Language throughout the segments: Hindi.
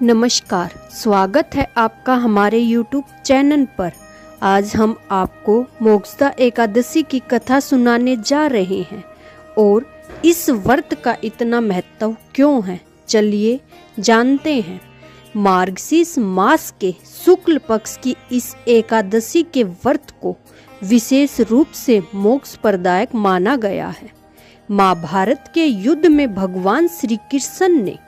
नमस्कार, स्वागत है आपका हमारे YouTube चैनल पर। आज हम आपको मोक्षदा एकादशी की कथा सुनाने जा रहे हैं और इस व्रत का इतना महत्व क्यों है, चलिए जानते हैं। मार्गशीर्ष मास के शुक्ल पक्ष की इस एकादशी के व्रत को विशेष रूप से मोक्ष प्रदायक माना गया है। महाभारत के युद्ध में भगवान श्री कृष्ण ने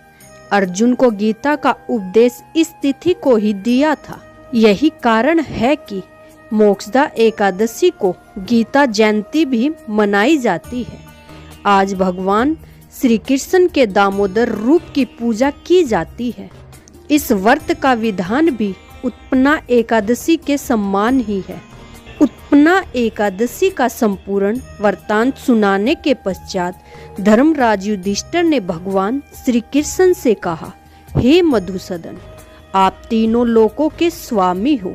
अर्जुन को गीता का उपदेश इस तिथि को ही दिया था। यही कारण है कि मोक्षदा एकादशी को गीता जयंती भी मनाई जाती है। आज भगवान श्री कृष्ण के दामोदर रूप की पूजा की जाती है। इस व्रत का विधान भी उत्पन्ना एकादशी के समान ही है। उत्पन्ना एकादशी का संपूर्ण वृत्तांत सुनाने के पश्चात धर्मराज युधिष्ठिर ने भगवान श्री कृष्ण से कहा, हे मधुसूदन, आप तीनों लोकों के स्वामी हो,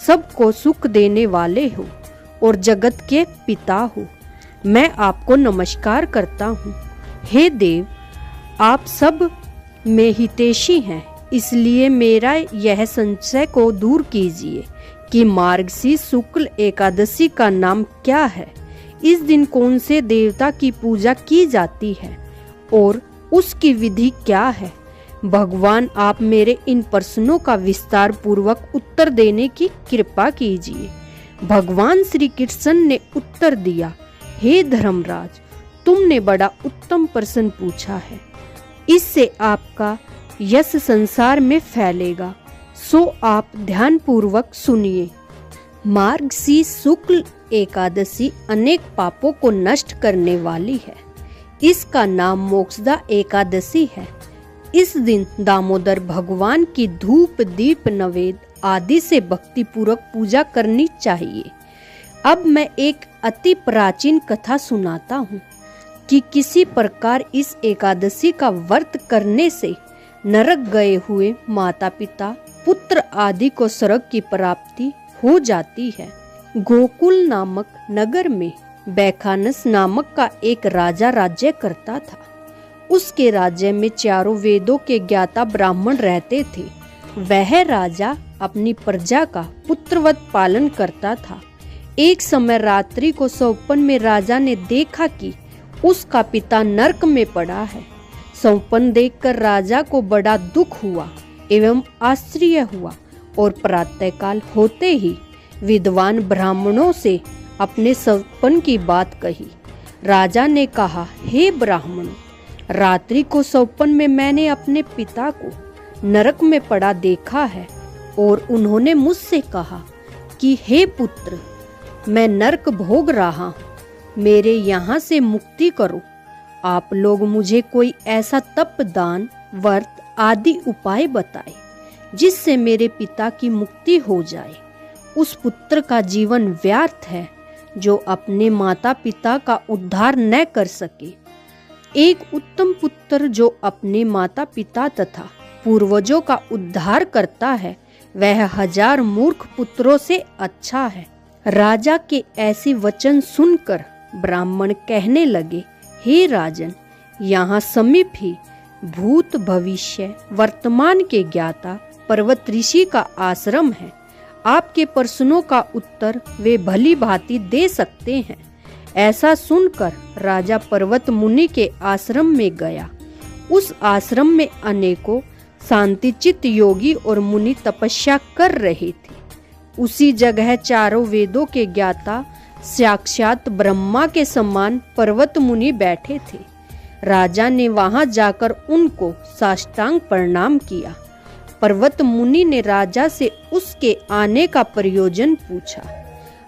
सबको सुख देने वाले हो और जगत के पिता हो। मैं आपको नमस्कार करता हूँ। हे देव, आप सब में हितैषी हैं, इसलिए मेरा यह संशय को दूर कीजिए कि मार्गशीर्ष शुक्ल एकादशी का नाम क्या है, इस दिन कौन से देवता की पूजा की जाती है और उसकी विधि क्या है। भगवान, आप मेरे इन प्रश्नों का विस्तार पूर्वक उत्तर देने की कृपा कीजिए। भगवान श्री कृष्ण ने उत्तर दिया, हे धर्मराज, तुमने बड़ा उत्तम प्रश्न पूछा है। इससे आपका यश संसार में फैलेगा, सो आप ध्यान पूर्वक सुनिए। मार्गशीर्ष शुक्ल एकादशी अनेक पापों को नष्ट करने वाली है। इसका नाम मोक्षदा एकादशी है। इस दिन दामोदर भगवान की धूप दीप नैवेद्य आदि से भक्ति पूर्वक पूजा करनी चाहिए। अब मैं एक अति प्राचीन कथा सुनाता हूँ कि किसी प्रकार इस एकादशी का व्रत करने से नरक गए हुए माता पिता पुत्र आदि को स्वर्ग की प्राप्ति हो जाती है। गोकुल नामक नगर में बैखानस नामक का एक राजा राज्य करता था। उसके राज्य में चारों वेदों के ज्ञाता ब्राह्मण रहते थे। वह राजा अपनी प्रजा का पुत्रवत पालन करता था। एक समय रात्रि को स्वप्न में राजा ने देखा कि उसका पिता नरक में पड़ा है। स्वप्न देखकर राजा को बड़ा दुख हुआ एवं आश्चर्य हुआ और प्रातःकाल होते ही विद्वान ब्राह्मणों से अपने स्वप्न की बात कही। राजा ने कहा, हे ब्राह्मणों, रात्रि को स्वप्न में मैंने अपने पिता को नरक में पड़ा देखा है और उन्होंने मुझसे कहा कि हे पुत्र, मैं नरक भोग रहा हूँ, मेरे यहाँ से मुक्ति करो। आप लोग मुझे कोई ऐसा तप दान व्रत आदि उपाय बताए जिससे मेरे पिता की मुक्ति हो जाए। उस पुत्र का जीवन व्यर्थ है जो अपने माता पिता का उद्धार न कर सके। एक उत्तम पुत्र जो अपने माता पिता तथा पूर्वजों का उद्धार करता है, वह 1000 मूर्ख पुत्रों से अच्छा है। राजा के ऐसे वचन सुनकर ब्राह्मण कहने लगे, हे राजन, यहाँ समीप ही भूत भविष्य वर्तमान के ज्ञाता पर्वत ऋषि का आश्रम है। आपके प्रश्नों का उत्तर वे भली भांति दे सकते हैं। ऐसा सुनकर राजा पर्वत मुनि के आश्रम में गया। उस आश्रम में अनेकों शांतिचित्त योगी और मुनि तपस्या कर रहे थे। उसी जगह चारों वेदों के ज्ञाता साक्षात ब्रह्मा के समान पर्वत मुनि बैठे थे। राजा ने वहां जाकर उनको साष्टांग प्रणाम किया। पर्वत मुनि ने राजा से उसके आने का प्रयोजन पूछा।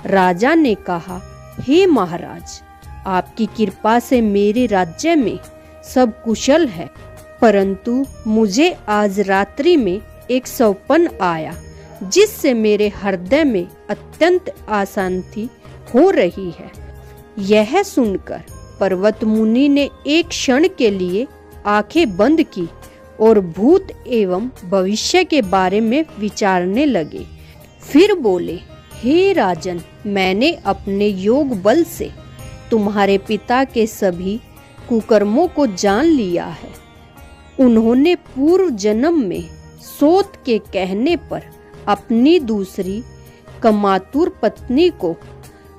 राजा ने कहा, हे महाराज, आपकी कृपा से मेरे राज्य में सब कुशल है, परंतु मुझे आज रात्रि में एक स्वप्न आया जिससे मेरे हृदय में अत्यंत अशांति हो रही है। यह सुनकर पर्वत मुनि ने एक क्षण के लिए आंखें बंद की और भूत एवं भविष्य के बारे में विचारने लगे। फिर बोले, हे राजन, मैंने अपने योग बल से तुम्हारे पिता के सभी कुकर्मों को जान लिया है। उन्होंने पूर्व जन्म में सोत के कहने पर अपनी दूसरी कमातुर पत्नी को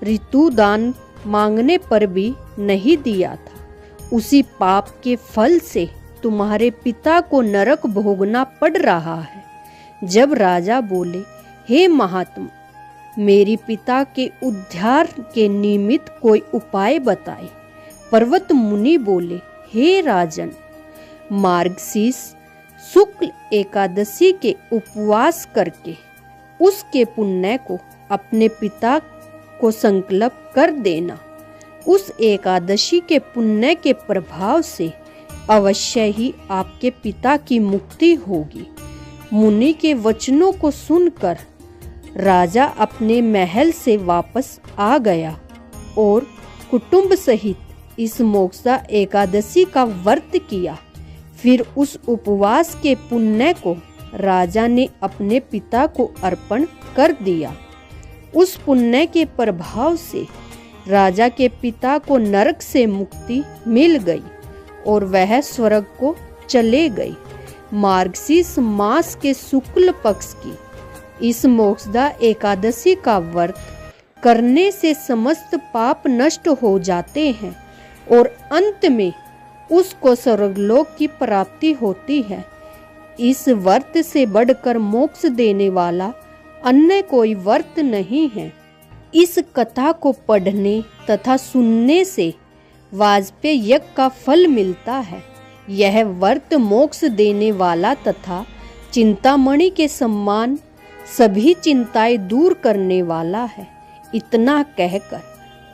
ऋतुदान मांगने पर भी नहीं दिया था। उसी पाप के फल से तुम्हारे पिता को नरक भोगना पड़ रहा है। जब राजा बोले, हे महात्मा, मेरी पिता के उद्धार के निमित्त कोई उपाय बताए। पर्वत मुनि बोले, हे राजन, मार्गशीर्ष शुक्ल एकादशी के उपवास करके उसके पुण्य को अपने पिता को संकल्प कर देना। उस एकादशी के पुण्य के प्रभाव से अवश्य ही आपके पिता की मुक्ति होगी। मुनि के वचनों को सुनकर राजा अपने महल से वापस आ गया और कुटुंब सहित इस मोक्षा एकादशी का व्रत किया। फिर उस उपवास के पुण्य को राजा ने अपने पिता को अर्पण कर दिया। उस पुण्य के प्रभाव से राजा के पिता को नरक से मुक्ति मिल गई और वह स्वर्ग को चले गए। मार्गशीर्ष मास के शुक्ल पक्ष की इस मोक्षदा एकादशी का व्रत करने से समस्त पाप नष्ट हो जाते हैं और अंत में उसको स्वर्गलोक की प्राप्ति होती है। इस व्रत से बढ़कर मोक्ष देने वाला अन्य कोई व्रत नहीं है। इस कथा को पढ़ने तथा सुनने से वाजपेय यज्ञ का फल मिलता है। यह व्रत मोक्ष देने वाला तथा चिंतामणि के सम्मान सभी चिंताएं दूर करने वाला है। इतना कहकर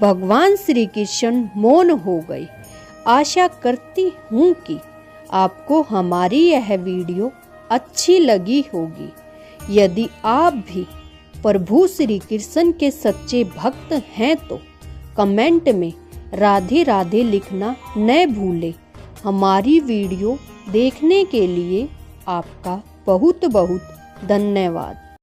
भगवान श्री कृष्ण मौन हो गए। आशा करती हूँ कि आपको हमारी यह वीडियो अच्छी लगी होगी। यदि आप भी प्रभु श्री कृष्ण के सच्चे भक्त हैं तो कमेंट में राधे राधे लिखना न भूलें। हमारी वीडियो देखने के लिए आपका बहुत बहुत धन्यवाद।